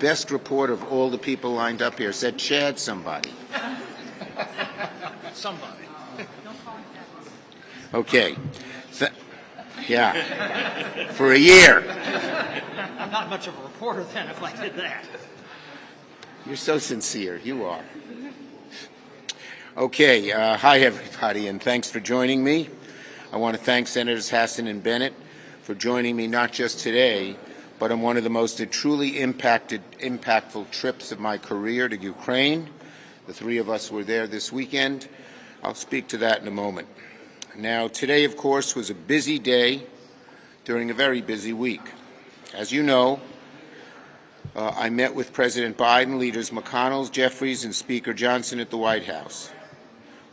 best report of all the people lined up here said Chad somebody. Somebody. Okay. Yeah. For a year. I'm not much of a reporter then if I did that. You're so sincere. You are. Okay. Hi, everybody, and thanks for joining me. I want to thank Senators Hassan and Bennet for joining me not just today, but on one of the most truly impactful trips of my career to Ukraine. The three of us were there this weekend. I'll speak to that in a moment. Now, today, of course, was a busy day during a very busy week. As you know, I met with President Biden, leaders McConnell, Jeffries, and Speaker Johnson at the White House.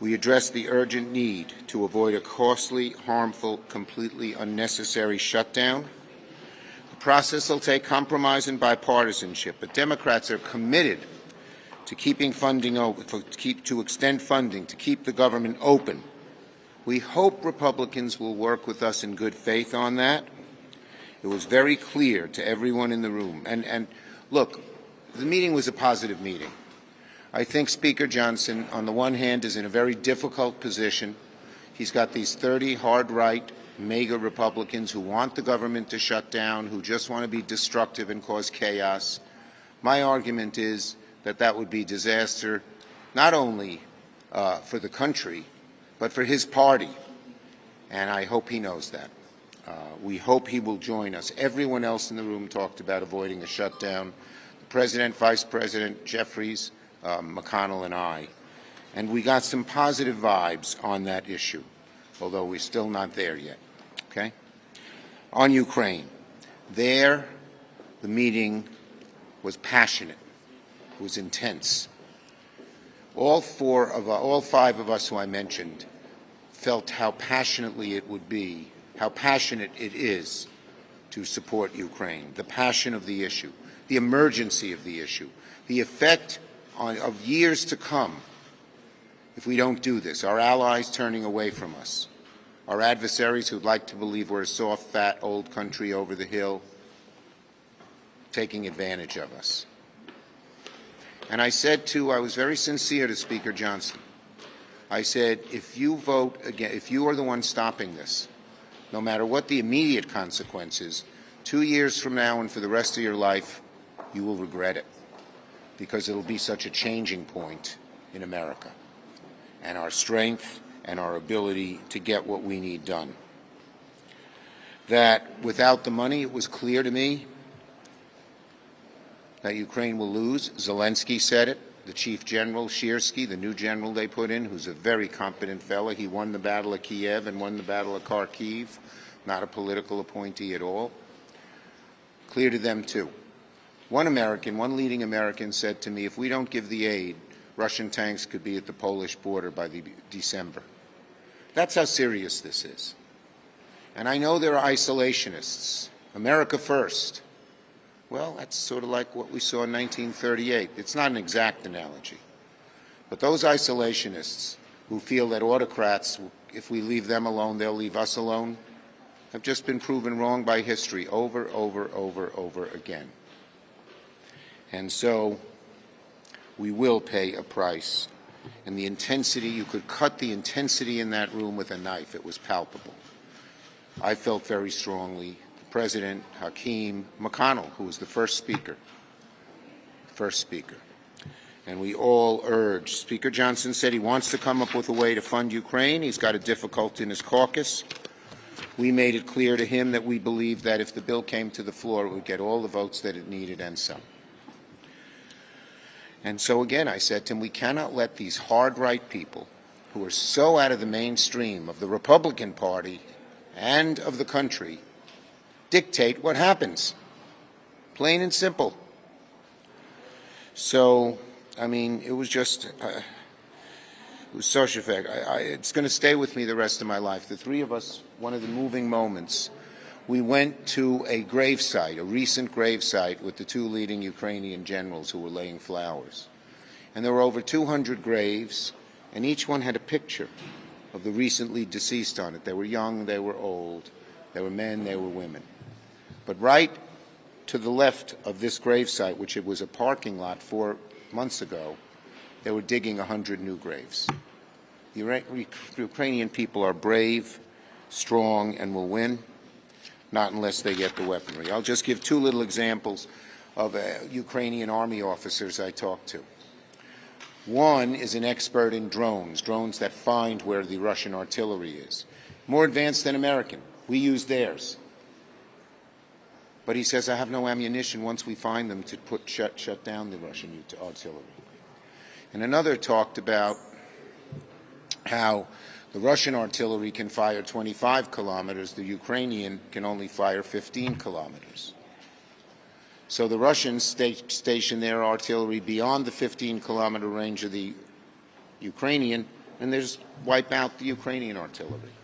We addressed the urgent need to avoid a costly, harmful, completely unnecessary shutdown. The process will take compromise and bipartisanship, but Democrats are committed to keeping funding open, to extend funding, to keep the government open. We hope Republicans will work with us in good faith on that. It was very clear to everyone in the room. And look, the meeting was a positive meeting. I think Speaker Johnson, on the one hand, is in a very difficult position. He's got these 30 hard-right, MAGA Republicans who want the government to shut down, who just want to be destructive and cause chaos. My argument is that that would be disaster, not only for the country, but for his party, and I hope he knows that. We hope he will join us. Everyone else in the room talked about avoiding a shutdown. The President, Vice President, Jeffries, McConnell, and I. And we got some positive vibes on that issue, although we're still not there yet. Okay? On Ukraine, there the meeting was passionate. It was intense. All five of us who I mentioned felt how passionately it would be, how passionate it is to support Ukraine, the passion of the issue, the emergency of the issue, the effect of years to come if we don't do this, our allies turning away from us, our adversaries who'd like to believe we're a soft, fat, old country over the hill taking advantage of us. And I said I was very sincere to Speaker Johnson. I said, if you vote again, if you are the one stopping this, no matter what the immediate consequences, 2 years from now and for the rest of your life, you will regret it, because it will be such a changing point in America and our strength and our ability to get what we need done. That without the money, it was clear to me that Ukraine will lose. Zelensky said it. The chief general, Shearsky, the new general they put in, who's a very competent fellow. He won the battle of Kiev and won the battle of Kharkiv, not a political appointee at all. Clear to them, too. One leading American said to me, if we don't give the aid, Russian tanks could be at the Polish border by December. That's how serious this is. And I know there are isolationists. America first. Well, that's sort of like what we saw in 1938. It's not an exact analogy. But those isolationists who feel that autocrats, if we leave them alone, they'll leave us alone, have just been proven wrong by history over again. And so we will pay a price. And the intensity, you could cut the intensity in that room with a knife. It was palpable. I felt very strongly. President Hakeem McConnell, who was the first speaker. And we all urged. Speaker Johnson said he wants to come up with a way to fund Ukraine. He's got a difficulty in his caucus. We made it clear to him that we believed that if the bill came to the floor, it would get all the votes that it needed and some. And so again, I said to him, we cannot let these hard-right people who are so out of the mainstream of the Republican Party and of the country dictate what happens. Plain and simple. So, I mean, it was just, it was such effect. It's going to stay with me the rest of my life. The three of us, one of the moving moments, we went to a gravesite, a recent gravesite with the two leading Ukrainian generals who were laying flowers. And there were over 200 graves, and each one had a picture of the recently deceased on it. They were young, they were old, they were men, they were women. But right to the left of this gravesite, which it was a parking lot 4 months ago, they were digging 100 new graves. The Ukrainian people are brave, strong, and will win, not unless they get the weaponry. I'll just give 2 little examples of Ukrainian army officers I talked to. One is an expert in drones that find where the Russian artillery is. More advanced than American. We use theirs. But he says, I have no ammunition once we find them to shut down the Russian artillery. And another talked about how the Russian artillery can fire 25 kilometers, the Ukrainian can only fire 15 kilometers. So the Russians station their artillery beyond the 15-kilometer range of the Ukrainian, and they just wipe out the Ukrainian artillery.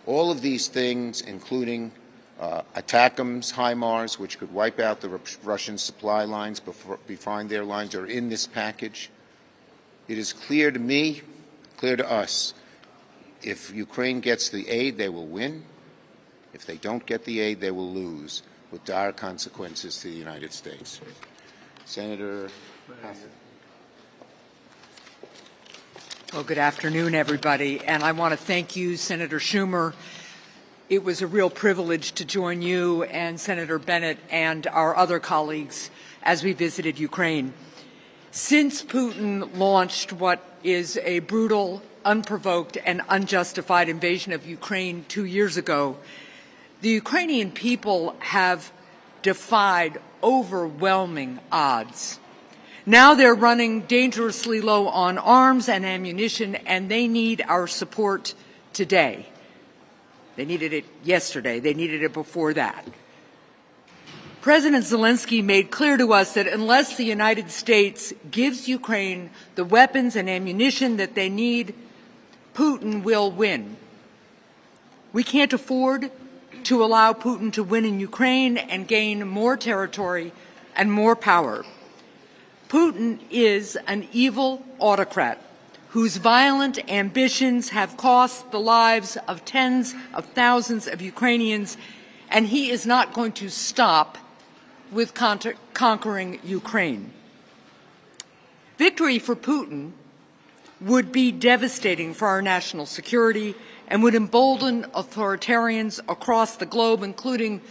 All of these things, including ATACMS, HIMARS, which could wipe out the Russian supply lines behind their lines, are in this package. It is clear to me, clear to us, if Ukraine gets the aid, they will win. If they don't get the aid, they will lose, with dire consequences to the United States. Senator Hassan. Well, good afternoon, everybody. And I want to thank you, Senator Schumer. It was a real privilege to join you and Senator Bennet and our other colleagues as we visited Ukraine. Since Putin launched what is a brutal, unprovoked, and unjustified invasion of Ukraine 2 years ago, the Ukrainian people have defied overwhelming odds. Now they're running dangerously low on arms and ammunition, and they need our support today. They needed it yesterday. They needed it before that. President Zelensky made clear to us that unless the United States gives Ukraine the weapons and ammunition that they need, Putin will win. We can't afford to allow Putin to win in Ukraine and gain more territory and more power. Putin is an evil autocrat whose violent ambitions have cost the lives of tens of thousands of Ukrainians, and he is not going to stop with conquering Ukraine. Victory for Putin would be devastating for our national security and would embolden authoritarians across the globe, including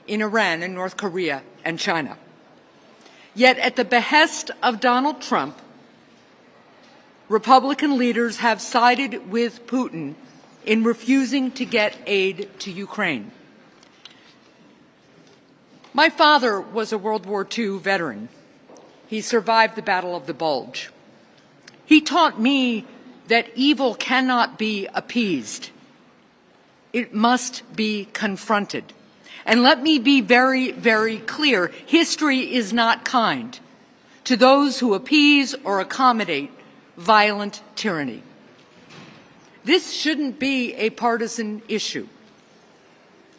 in Iran and North Korea and China. Yet at the behest of Donald Trump, Republican leaders have sided with Putin in refusing to get aid to Ukraine. My father was a World War II veteran. He survived the Battle of the Bulge. He taught me that evil cannot be appeased. It must be confronted. And let me be very, very clear. History is not kind to those who appease or accommodate violent tyranny. This shouldn't be a partisan issue.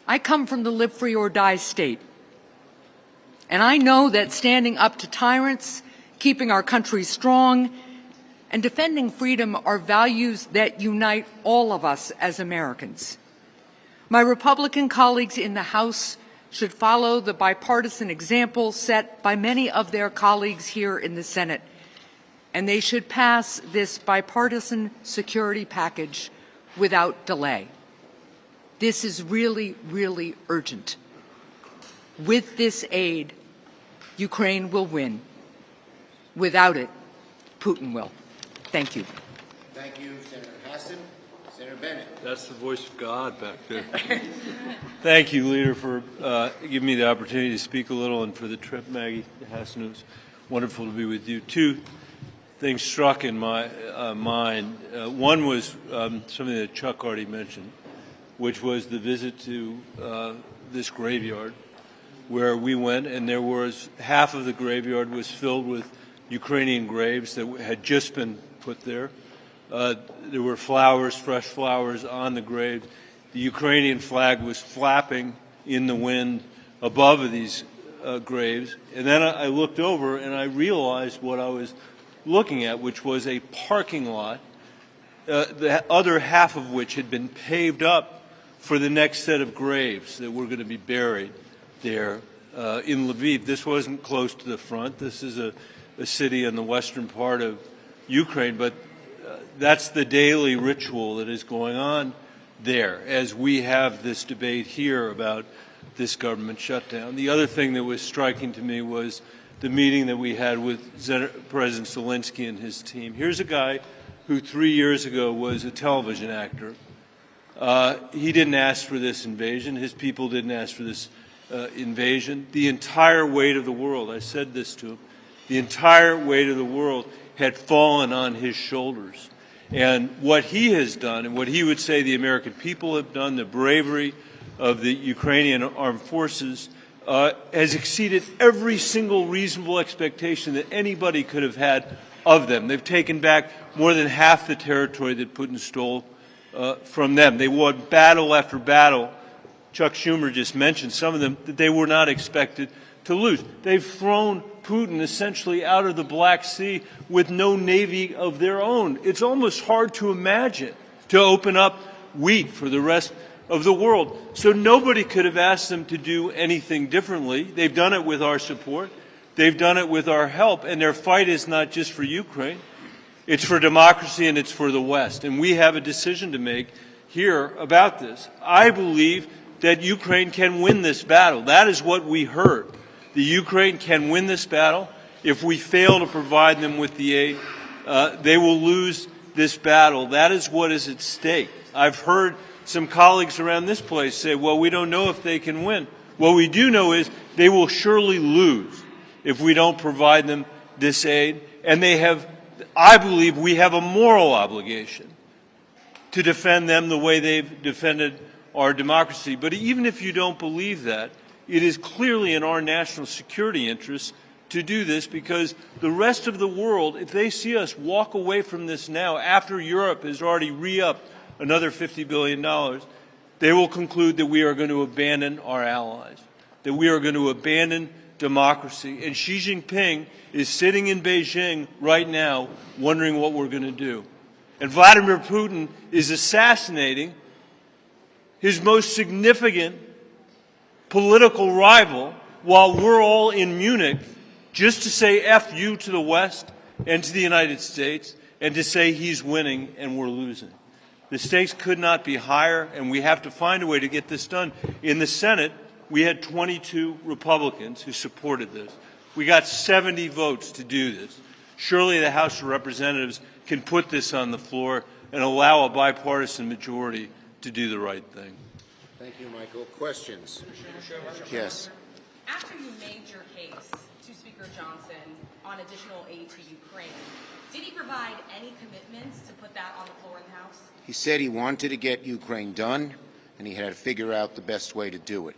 I come from the live free or die state. And I know that standing up to tyrants, keeping our country strong, and defending freedom are values that unite all of us as Americans. My Republican colleagues in the House should follow the bipartisan example set by many of their colleagues here in the Senate, and they should pass this bipartisan security package without delay. This is really, really urgent. With this aid, Ukraine will win. Without it, Putin will. Thank you. Thank you, Senator Hassan. Senator Bennet. That's the voice of God back there. Thank you, Leader, for giving me the opportunity to speak a little, and for the trip, Maggie Hassan. It was wonderful to be with you. 2 things struck in my mind. One was something that Chuck already mentioned, which was the visit to this graveyard where we went, and there was half of the graveyard was filled with Ukrainian graves that had just been put there. There were flowers, fresh flowers on the grave. The Ukrainian flag was flapping in the wind above these graves. And then I looked over and I realized what I was looking at, which was a parking lot, the other half of which had been paved up for the next set of graves that were going to be buried there in Lviv. This wasn't close to the front. This is a city in the western part of Ukraine, but that's the daily ritual that is going on there as we have this debate here about this government shutdown. The other thing that was striking to me was the meeting that we had with President Zelensky and his team. Here's a guy who 3 years ago was a television actor. He didn't ask for this invasion. His people didn't ask for this invasion. The entire weight of the world, I said this to him, the entire weight of the world had fallen on his shoulders. And what he has done, and what he would say the American people have done, the bravery of the Ukrainian armed forces, has exceeded every single reasonable expectation that anybody could have had of them. They've taken back more than half the territory that Putin stole from them. They won battle after battle. Chuck Schumer just mentioned some of them that they were not expected to lose. They've thrown Putin essentially out of the Black Sea with no navy of their own. It's almost hard to imagine to open up wheat for the rest of the world. So nobody could have asked them to do anything differently. They've done it with our support. They've done it with our help. And their fight is not just for Ukraine. It's for democracy and it's for the West. And we have a decision to make here about this. I believe that Ukraine can win this battle. That is what we heard. The Ukraine can win this battle. If we fail to provide them with the aid, they will lose this battle. That is what is at stake. I've heard some colleagues around this place say, well, we don't know if they can win. What we do know is they will surely lose if we don't provide them this aid. And they have, I believe we have a moral obligation to defend them the way they've defended our democracy. But even if you don't believe that, it is clearly in our national security interests to do this, because the rest of the world, if they see us walk away from this now, after Europe has already re-upped another $50 billion, they will conclude that we are going to abandon our allies, that we are going to abandon democracy. And Xi Jinping is sitting in Beijing right now wondering what we're going to do. And Vladimir Putin is assassinating his most significant political rival while we're all in Munich just to say F you to the West and to the United States and to say he's winning and we're losing. The stakes could not be higher, and we have to find a way to get this done. In the Senate, we had 22 Republicans who supported this. We got 70 votes to do this. Surely the House of Representatives can put this on the floor and allow a bipartisan majority to do the right thing. Thank you, Michael. Questions? Yes. After you made your case to Speaker Johnson on additional aid to Ukraine, did he provide any commitments to put that on the floor in the House? He said he wanted to get Ukraine done, and he had to figure out the best way to do it.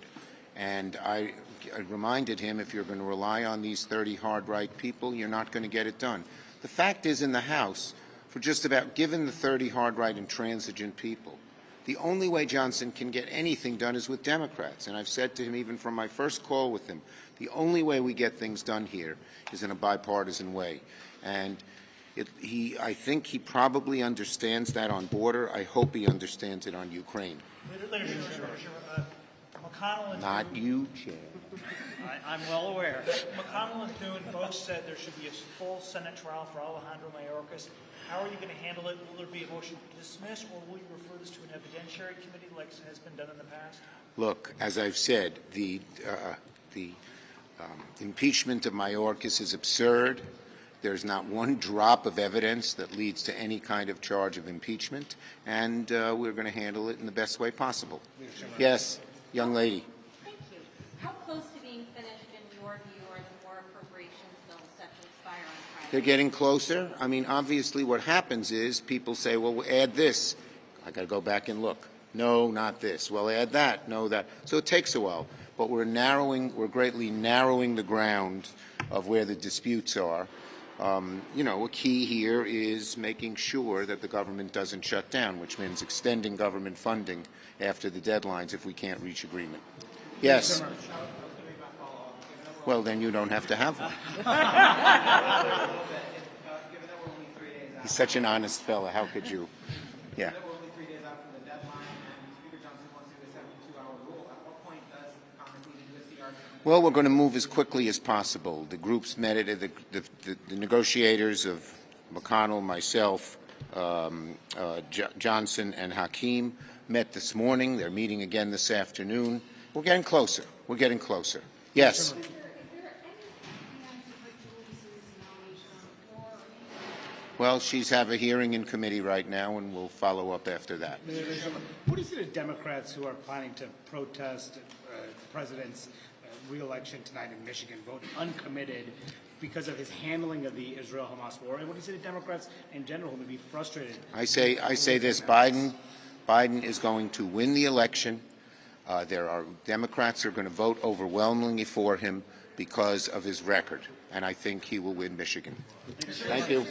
And I reminded him, if you're going to rely on these 30 hard-right people, you're not going to get it done. The fact is, in the House, for just about, given the 30 hard-right and transigent people, the only way Johnson can get anything done is with Democrats. And I've said to him, even from my first call with him, the only way we get things done here is in a bipartisan way. And I think he probably understands that on border. I hope he understands it on Ukraine. McConnell and Not you, Chair. I'm well aware. McConnell and Thune both said there should be a full Senate trial for Alejandro Mayorkas. How are you going to handle it? Will there be a motion to dismiss, or will you refer this to an evidentiary committee like has been done in the past? Look, as I've said, the impeachment of Mayorkas is absurd. There's not one drop of evidence that leads to any kind of charge of impeachment, and we're going to handle it in the best way possible. Yes, young lady. Thank you. How close to being finished, in your view, are the war appropriations bills set to expire on Friday? They're getting closer. I mean, obviously what happens is people say, well, we'll add this. I got to go back and look. No, not this. Well, add that. No, that. So it takes a while. But we're greatly narrowing the ground of where the disputes are. You know, a key here is making sure that the government doesn't shut down, which means extending government funding after the deadlines if we can't reach agreement. Yes. Well, then you don't have to have one. He's such an honest fella. How could you? Yeah. Well, we're going to move as quickly as possible. The groups met at the negotiators of McConnell, myself, Johnson, and Hakeem met this morning. They're meeting again this afternoon. We're getting closer. We're getting closer. Yes. Well, she's have a hearing in committee right now, and we'll follow up after that. What do you say to Democrats who are planning to protest the president's re-election tonight in Michigan, vote uncommitted because of his handling of the Israel-Hamas war? And what do you say to Democrats in general who may be frustrated? I say this: Biden is going to win the election. Democrats are going to vote overwhelmingly for him because of his record, and I think he will win Michigan. Thank you.